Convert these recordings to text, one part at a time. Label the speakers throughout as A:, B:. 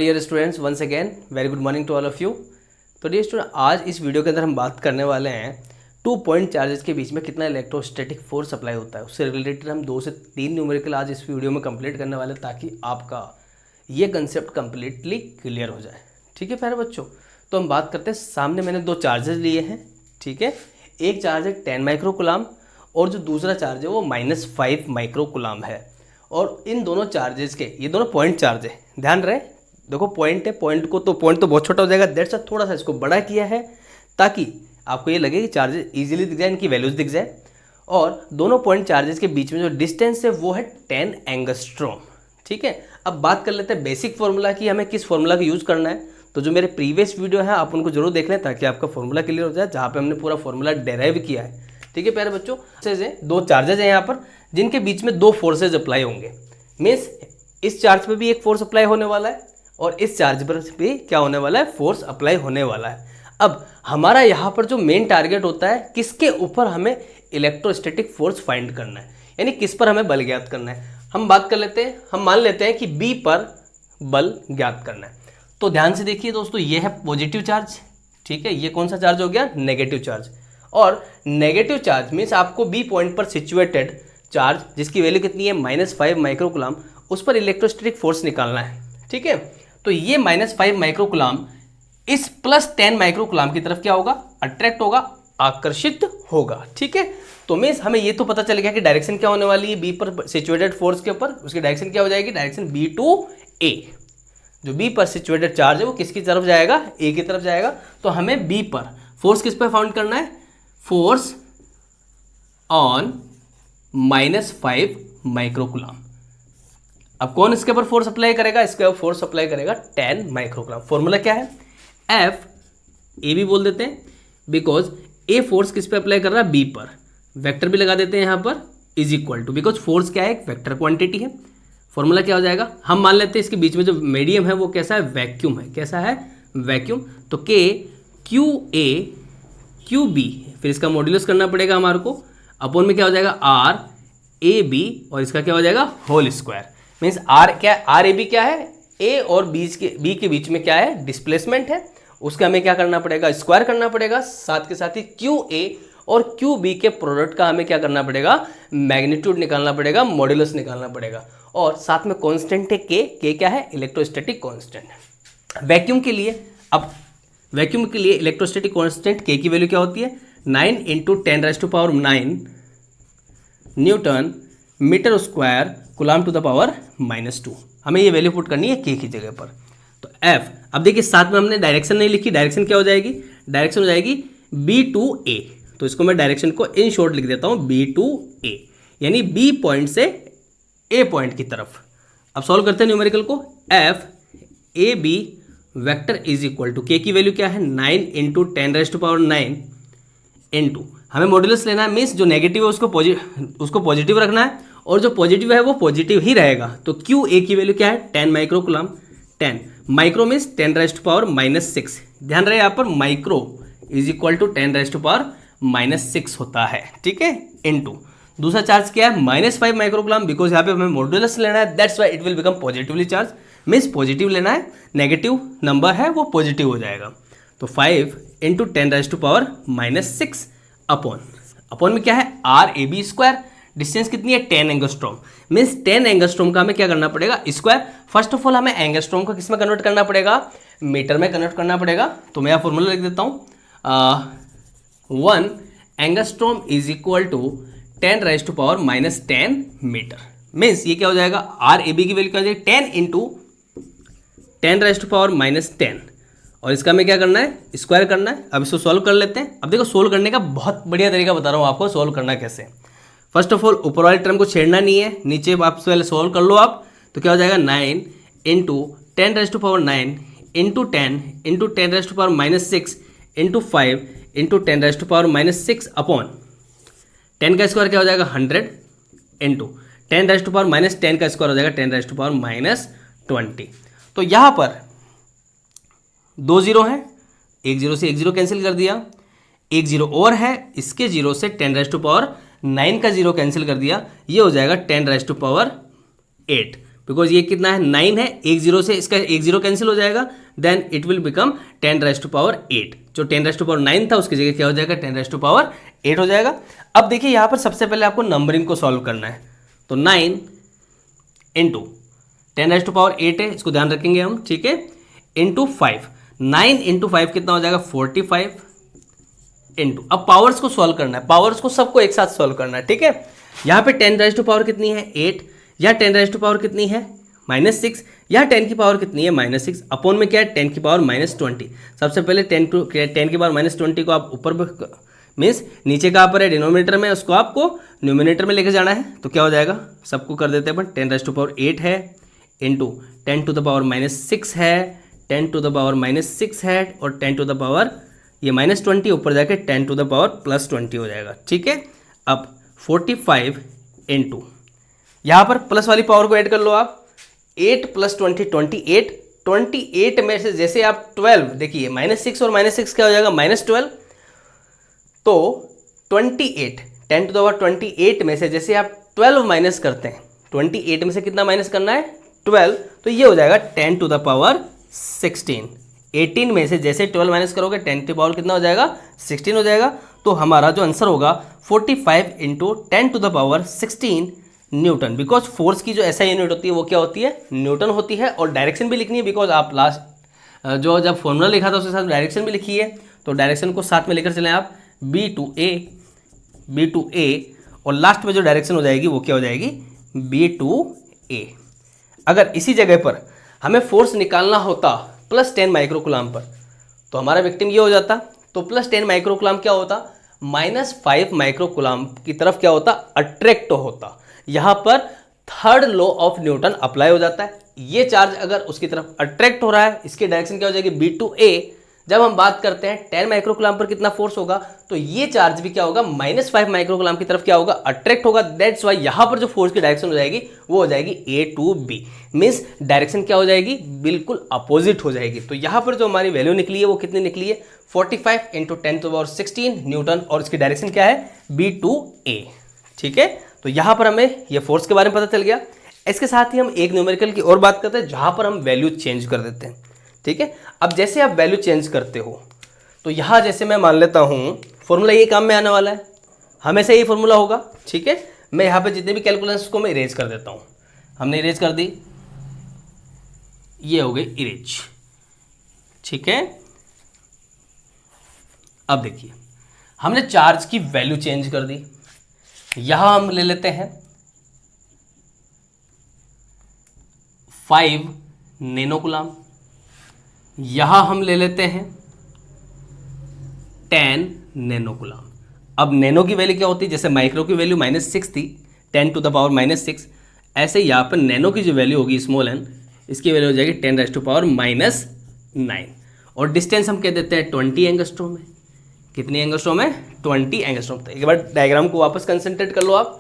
A: Dear students, once again very good morning to all of you. तो dear student, आज इस video के अंदर हम बात करने वाले हैं 2 पॉइंट चार्जेस के बीच में कितना इलेक्ट्रोस्टैटिक फोर्स अप्लाई होता है। उससे रिलेटेड हम 2 से 3 न्यूमेरिकल आज इस वीडियो में कंप्लीट करने वाले हैं, ताकि आपका ये कंसेप्ट कंप्लीटली क्लियर हो जाए। ठीक है प्यारे बच्चों, तो हम बात करते हैं। सामने मैंने 2 चार्जेस लिए हैं, ठीक है। एक चार्ज है 10 माइक्रोकुलाम और जो दूसरा चार्ज है वो -5 माइक्रोकुलाम है। और इन दोनों चार्जेस के, ये दोनों पॉइंट चार्ज है, ध्यान रहे। देखो पॉइंट है, पॉइंट तो बहुत छोटा हो जाएगा, दैट्स थोड़ा सा इसको बड़ा किया है ताकि आपको ये लगे कि चार्जेस इजीली दिख जाए, इनकी वैल्यूज दिख जाए। और दोनों पॉइंट चार्जेस के बीच में जो डिस्टेंस है वो है 10 एंगस्ट्रॉम। ठीक है, अब बात कर लेते हैं बेसिक फॉर्मूला की, हमें किस फॉर्मूला का यूज़ करना है। तो जो मेरे प्रीवियस वीडियो है आप उनको जरूर देख लें ताकि आपका फॉर्मूला क्लियर हो जाए, जहाँ पे हमने पूरा फॉर्मूला डेराइव किया है। ठीक है प्यारे बच्चों, 2 चार्जेस हैं यहाँ पर जिनके बीच में 2 फोर्सेज अप्लाई होंगे। मीन्स इस चार्ज पे भी एक फोर्स अप्लाई होने वाला है और इस चार्ज पर भी क्या होने वाला है, फोर्स अप्लाई होने वाला है। अब हमारा यहाँ पर जो मेन टारगेट होता है, किसके ऊपर हमें इलेक्ट्रोस्टैटिक फोर्स फाइंड करना है, यानी किस पर हमें बल ज्ञात करना है। हम बात कर लेते हैं, हम मान लेते हैं कि बी पर बल ज्ञात करना है। तो ध्यान से देखिए दोस्तों, ये है पॉजिटिव चार्ज, ठीक है। ये कौन सा चार्ज हो गया, नेगेटिव चार्ज। और नेगेटिव चार्ज मीन्स आपको बी पॉइंट पर सिचुएटेड चार्ज, जिसकी वैल्यू कितनी है -5 माइक्रोकुलाम, उस पर इलेक्ट्रोस्टैटिक फोर्स निकालना है। ठीक है, तो ये -5 माइक्रोकुलाम इस +10 माइक्रोकुलाम की तरफ क्या होगा, अट्रैक्ट होगा, आकर्षित होगा। ठीक है, तो मीन्स हमें ये तो पता चल गया कि डायरेक्शन क्या होने वाली है बी पर सिचुएटेड फोर्स के ऊपर, उसकी डायरेक्शन क्या हो जाएगी, डायरेक्शन बी टू ए। जो बी पर सिचुएटेड चार्ज है वो किसकी तरफ जाएगा, ए की तरफ जाएगा। तो हमें बी पर फोर्स किस पर फाउंड करना है, फोर्स ऑन -5 माइक्रोकुलाम। अब कौन इसके ऊपर फोर्स अप्लाई करेगा, इसके ऊपर फोर्स अप्लाई करेगा 10 माइक्रोकुलाम। फॉर्मूला क्या है, एफ ए भी बोल देते हैं, बिकॉज ए फोर्स किस पे अप्लाई कर रहा है, बी पर। वेक्टर भी लगा देते हैं यहाँ पर, is equal to, because force क्या है, एक वेक्टर क्वांटिटी है। फॉर्मूला क्या हो जाएगा, हम मान लेते हैं इसके बीच में जो मीडियम है वो कैसा है, वैक्यूम है। कैसा है, वैक्यूम। तो के क्यू ए क्यू बी, फिर इसका मॉड्यूलस करना पड़ेगा हमारे को, अपॉन में क्या हो जाएगा, आर ए बी, और इसका क्या हो जाएगा, होल स्क्वायर। मीन्स आर क्या है, आर ए बी क्या है, ए और बी के बीच में क्या है, डिस्प्लेसमेंट है, उसका हमें क्या करना पड़ेगा, स्क्वायर करना पड़ेगा। साथ के साथ ही क्यू ए और क्यू बी के प्रोडक्ट का हमें क्या करना पड़ेगा, मैग्नीट्यूड निकालना पड़ेगा, मॉड्यूलस निकालना पड़ेगा। और साथ में कांस्टेंट है के क्या है, इलेक्ट्रोस्टैटिक कांस्टेंट। वैक्यूम के लिए, अब वैक्यूम के लिए इलेक्ट्रोस्टैटिक कांस्टेंट के की वैल्यू क्या होती है, 9 × 10⁻⁹ newton metre square coulomb to the power -2। हमें ये वैल्यू पुट करनी है के की जगह पर। तो एफ, अब देखिए साथ में हमने डायरेक्शन नहीं लिखी, डायरेक्शन क्या हो जाएगी, डायरेक्शन हो जाएगी बी टू ए। तो इसको मैं डायरेक्शन को इन शॉर्ट लिख देता हूँ, बी टू ए, यानी बी पॉइंट से ए पॉइंट की तरफ। अब सॉल्व करते हैं न्यूमेरिकल को, F A B vector is equal to, K की वैल्यू क्या है, 9 × 10⁹ इंटू, हमें मॉड्यूलस लेना है, मीन्स जो नेगेटिव है उसको पॉजिटिव रखना है और जो पॉजिटिव है वो पॉजिटिव ही रहेगा। तो क्यू ए की वैल्यू क्या है, 10 माइक्रोकुलाम। 10 micro means 10⁻⁻⁶। ध्यान रहे यहाँ पर माइक्रो इज इक्वल टू 10⁻⁻⁶ होता है। ठीक है, इंटू दूसरा चार्ज क्या है, -5 माइक्रोकुलाम, बिकॉज यहाँ पे हमें मॉड्यूलस लेना है, that's why it will become positively charge. Means positive लेना है, नेगेटिव नंबर है वो पॉजिटिव हो जाएगा। तो 5 × 10⁻⁻⁶ अपॉन में क्या है, R A B square. Distance कितनी है, 10 एंगस्ट्रॉम। मीन्स 10 एंगस्ट्रॉम का हमें क्या करना पड़ेगा, स्क्वायर। फर्स्ट ऑफ ऑल हमें एंगस्ट्रॉम को किस में कन्वर्ट करना पड़ेगा, मीटर में कन्वर्ट करना पड़ेगा। तो मैं यहाँ फॉर्मूला लिख देता हूँ, 1 angstrom is equal to 10⁻⁻10 metre. Means ये क्या हो जाएगा, आर ए बी की वैल्यू क्या हो जाएगी, 10 × 10⁻⁻10, और इसका हमें क्या करना है, स्क्वायर करना है। अब इसको सॉल्व कर लेते हैं। अब देखो सोल्व करने का बहुत बढ़िया तरीका बता रहा हूँ आपको, सोल्व करना कैसे। फर्स्ट ऑफ ऑल ऊपर वाले टर्म को छेड़ना नहीं है, नीचे आप पहले सोल्व कर लो आप। तो क्या हो जाएगा, 9 × 10⁻⁹ इंटू 10 × 10⁻⁻6 इंटू 5 × 10⁻⁻6 अपॉन 10 का स्क्वायर क्या हो जाएगा, 100 इंटू 10⁻⁻10 का स्क्वायर हो जाएगा 10⁻⁻20। तो यहाँ पर 2 जीरो हैं, एक जीरो से एक जीरो कैंसिल कर दिया, एक जीरो और है, इसके जीरो से 10⁻9 का जीरो कैंसिल कर दिया, ये हो जाएगा 10⁻8। बिकॉज ये कितना है 9 है, एक जीरो से इसका एक जीरो कैंसिल हो जाएगा, देन इट विल बिकम 10⁻8। जो 10⁻9 था उसकी जगह क्या हो जाएगा 10⁻8 हो जाएगा। अब देखिए यहाँ पर सबसे पहले आपको नंबरिंग को सॉल्व करना है, तो 9 इंटू 10⁻8 है, इसको ध्यान रखेंगे हम, ठीक है, इंटू 5, 9 इंटू 5 कितना हो जाएगा 45 इंटू, अब पावर्स को सॉल्व करना है, पावर्स को सबको एक साथ सॉल्व करना है, ठीक है। यहाँ पे 10 कितनी है 8, या 10 कितनी है -6, या 10 की पावर कितनी है -6, अपॉन में क्या है 10 की पावर -20। सबसे पहले 10 की पावर -20 को आप ऊपर मीन्स नीचे कहाँ पर है डिनोमिनेटर में, उसको आपको न्यूमिनेटर में लेकर जाना है, तो क्या हो जाएगा सबको कर देते हैं अपन, 10⁻8 है इंटू 10⁻6 है, 10⁻6 है, और 10 ये -20 ऊपर जाके 10⁻+20 हो जाएगा, ठीक है। अब 45 इंटू यहाँ पर प्लस वाली पावर को ऐड कर लो आप, 8 + 20 28, 28 में से जैसे आप 12 देखिए -6 और -6 क्या हो जाएगा -12, तो 28 10⁻28 में से जैसे आप 12 माइनस करते हैं, 28 में से कितना माइनस करना है 12, तो ये हो जाएगा 10⁻16। 18 में से जैसे 12 माइनस करोगे 10 की पावर कितना हो जाएगा 16 हो जाएगा। तो हमारा जो आंसर होगा 45 इंटू 10⁻16 न्यूटन, बिकॉज फोर्स की जो SI यूनिट होती है वो क्या होती है न्यूटन होती है। और डायरेक्शन भी लिखनी है, बिकॉज आप लास्ट जो जब फॉर्मूला लिखा था उसके साथ डायरेक्शन भी लिखी है, तो डायरेक्शन को साथ में लेकर चलें आप, B to A, और लास्ट में जो डायरेक्शन हो जाएगी वो क्या हो जाएगी B to A। अगर इसी जगह पर हमें फोर्स निकालना होता +10 माइक्रोकुलाम पर, तो हमारा विक्टिम ये हो जाता, तो +10 माइक्रोकुलाम क्या होता -5 माइक्रोकुलाम की तरफ क्या होता अट्रैक्ट होता। यहाँ पर third law of Newton apply हो जाता है। ये चार्ज अगर उसकी तरफ अट्रैक्ट हो रहा है, इसकी डायरेक्शन क्या हो जाएगी B to A। जब हम बात करते हैं 10 माइक्रोकुलाम पर कितना फोर्स होगा, तो ये चार्ज भी क्या होगा -5 माइक्रोकुलाम की तरफ क्या होगा अट्रैक्ट होगा। दैट्स वाई यहाँ पर जो फोर्स की डायरेक्शन हो जाएगी वो हो जाएगी A to B, means direction क्या हो जाएगी बिल्कुल अपोजिट हो जाएगी। तो यहाँ पर जो हमारी वैल्यू निकली है वो कितनी निकली है 45 इंटू 10⁻16 न्यूटन, और इसकी डायरेक्शन क्या है B to A, ठीक है। तो यहाँ पर हमें ये फोर्स के बारे में पता चल गया। इसके साथ ही हम एक न्यूमेरिकल की और बात करते हैं जहाँ पर हम वैल्यू चेंज कर देते हैं, ठीक है। अब जैसे आप वैल्यू चेंज करते हो, तो यहाँ जैसे मैं मान लेता हूँ फॉर्मूला ये काम में आने वाला है, हमेशा यही फॉर्मूला होगा, ठीक है। मैं यहाँ पे जितने भी कैलकुलेशंस को मैं इरेज कर देता हूँ, हमने इरेज कर दी, ये हो गई इरेज, ठीक है। अब देखिए हमने चार्ज की वैल्यू चेंज कर दी, यहाँ हम ले लेते हैं 5 नैनोकुलाम, यहाँ हम ले लेते हैं 10 नैनोकुलाम। अब नैनो की वैल्यू क्या होती है, जैसे माइक्रो की वैल्यू -6 थी 10⁻⁻6, ऐसे यहाँ पर नैनो की जो वैल्यू होगी स्मॉल n, इसकी वैल्यू हो जाएगी 10⁻⁹ और डिस्टेंस हम कह देते हैं 20 एंगस्ट्रॉम है। कितनी एंगस्ट्रॉम है 20 एंगस्ट्रॉम। तो एक बार डायग्राम को वापस कंसंट्रेट कर लो आप।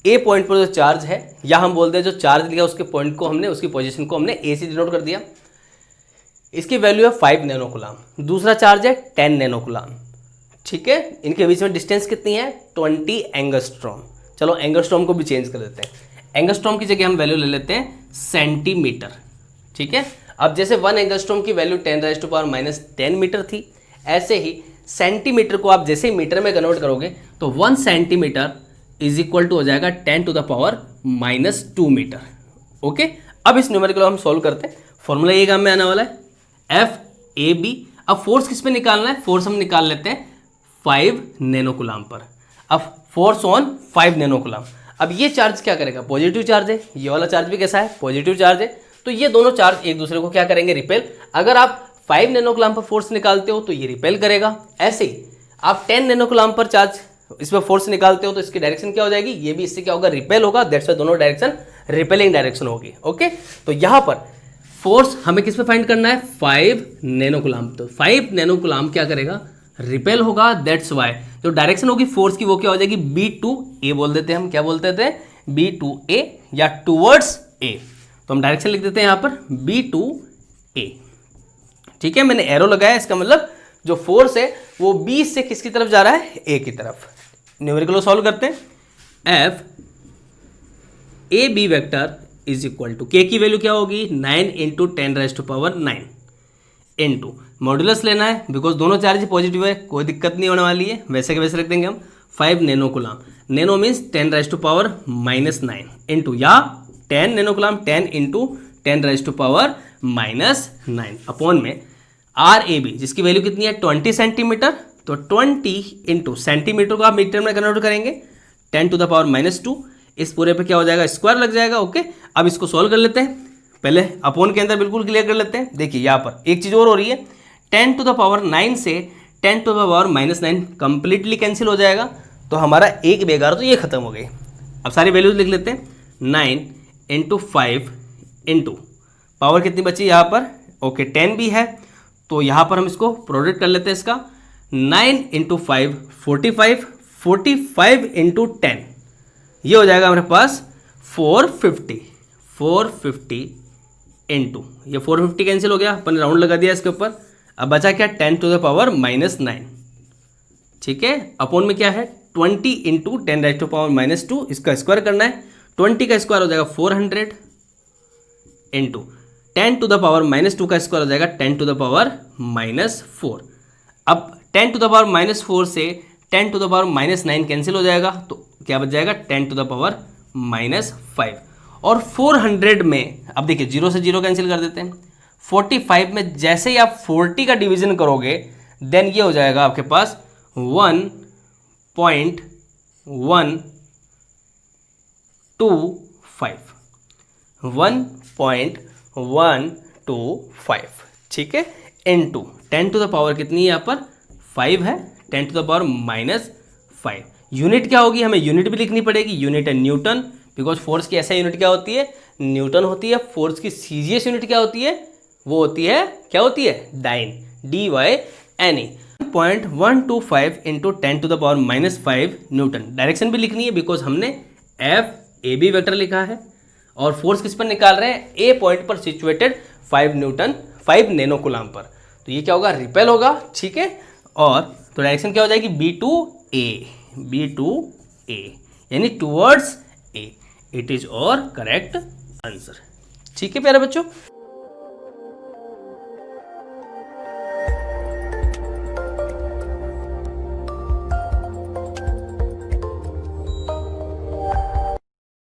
A: ए पॉइंट पर जो चार्ज है, या हम बोलते हैं जो चार्ज लिया उसके पॉइंट को हमने, उसकी पोजीशन को हमने ए से डिनोट कर दिया। इसकी वैल्यू है 5 नैनोकुलाम, दूसरा चार्ज है 10 नैनोकुलाम, ठीक है। इनके बीच में डिस्टेंस कितनी है 20 एंगस्ट्रॉम। चलो एंगस्ट्रॉम को भी चेंज कर देते हैं, एंगस्ट्रॉम की जगह हम वैल्यू ले लेते हैं सेंटीमीटर, ठीक है। अब जैसे 1 एंगस्ट्रॉम की वैल्यू 10⁻⁻10 मीटर थी, ऐसे ही सेंटीमीटर को आप जैसे ही मीटर में कन्वर्ट करोगे तो 1 सेंटीमीटर इज इक्वल टू हो जाएगा 10⁻⁻2 मीटर, ओके। अब इस न्यूमेरिकल को हम सॉल्व करते हैं, फॉर्मूला ये काम में आने वाला है FAB। अब फोर्स किस पे निकालना है, फोर्स हम निकाल लेते हैं 5 नैनोकुलाम पर। अब फोर्स ऑन 5 नैनोकुलाम। अब ये चार्ज क्या करेगा, पॉजिटिव चार्ज है, ये वाला चार्ज भी कैसा है पॉजिटिव चार्ज है, तो ये दोनों चार्ज एक दूसरे को क्या करेंगे रिपेल। अगर आप 5 नैनोकुलाम पर फोर्स निकालते हो तो ये रिपेल करेगा, ऐसे ही आप 10 नैनोकुलाम पर चार्ज इस पर फोर्स निकालते हो तो इसकी डायरेक्शन क्या हो जाएगी, ये भी इससे क्या होगा रिपेल होगा। दैट्स वाई दोनों डायरेक्शन रिपेलिंग डायरेक्शन होगी, ओके। तो यहाँ पर फोर्स हमें किस पे फाइंड करना है 5 नैनोकुलाम। तो 5 नैनोकुलाम क्या करेगा रिपेल होगा, दैट्स वाई जो डायरेक्शन होगी फोर्स की वो क्या हो जाएगी B to A बोल देते हैं हम, क्या बोलते थे B to A या टूवर्ड्स A। तो हम डायरेक्शन लिख देते हैं यहाँ पर B to A, ठीक है। मैंने एरो लगाया, इसका मतलब जो फोर्स है वो B से किसकी तरफ जा रहा है A की तरफ। न्यूमेरिकल को सॉल्व करते हैं, FAB vector is equal to, K की वैल्यू क्या होगी 9 इंटू 10⁻⁹ इंटू मॉड्यूलस लेना है बिकॉज दोनों चार्ज पॉजिटिव है, कोई दिक्कत नहीं होने वाली है, वैसे के वैसे रख देंगे हम 5 nano coulomb, nano means 10⁻⁻9 into या 10 नैनो कूलम 10 इंटू 10⁻⁻9 अपॉन में RAB जिसकी वैल्यू कितनी है 20 सेंटीमीटर, तो 20 इंटू सेंटीमीटर को आप मीटर में कन्वर्ट करेंगे 10⁻⁻2, इस पूरे पे क्या हो जाएगा स्क्वायर लग जाएगा। ओके, अब इसको सॉल्व कर लेते हैं, पहले अपॉन के अंदर बिल्कुल क्लियर कर लेते हैं। देखिए यहाँ पर एक चीज़ और हो रही है, 10⁻9 से 10⁻⁻9 कंप्लीटली कैंसिल हो जाएगा, तो हमारा एक बेकार तो ये खत्म हो गई। अब सारी वैल्यूज लिख लेते हैं, 9 इंटू 5 इंटू पावर कितनी बची यहाँ पर, ओके 10 भी है, तो यहाँ पर हम इसको प्रोडक्ट कर लेते हैं इसका, 9 इंटू 5 45, 45 इंटू 10 ये हो जाएगा हमारे पास 450 इंटू ये 450 कैंसिल हो गया, अपन राउंड लगा दिया इसके ऊपर। अब बचा क्या 10⁻⁻9, ठीक है, अपॉन में क्या है 20 इंटू 10⁻⁻2, इसका स्क्वायर करना है, 20 का स्क्वायर हो जाएगा 400 इंटू 10⁻⁻2 का स्क्वायर हो जाएगा 10⁻⁻4। अब 10⁻⁻4 से 10⁻⁻9 कैंसिल हो जाएगा, तो क्या बच जाएगा 10⁻⁻5। और 400 में अब देखिए 0 से 0 कैंसिल कर देते हैं, 45 में जैसे ही आप 40 का डिवीजन करोगे देन ये हो जाएगा आपके पास 1.125, ठीक है, इनटू 10 टू द पावर कितनी है यहाँ पर 5 है, 10 टू द पावर -5। यूनिट क्या होगी, हमें यूनिट भी लिखनी पड़ेगी, यूनिट है न्यूटन, बिकॉज फोर्स की ऐसा यूनिट क्या होती है न्यूटन होती है। फोर्स की सीजीएस यूनिट क्या होती है, वो होती है क्या होती है dyne, DYNE। 0.125 into 10 to the power -5 newton. Direction भी लिखनी है बिकॉज हमने FAB वेक्टर लिखा है और फोर्स किस पर निकाल रहे हैं, A पॉइंट पर situated 5 Newton 5 nano coulomb per, तो ये क्या होगा रिपेल होगा, ठीक है। और तो डायरेक्शन क्या हो जाएगी B2A यानी टूवर्ड्स A, इट इज और करेक्ट आंसर, ठीक है प्यारे बच्चों।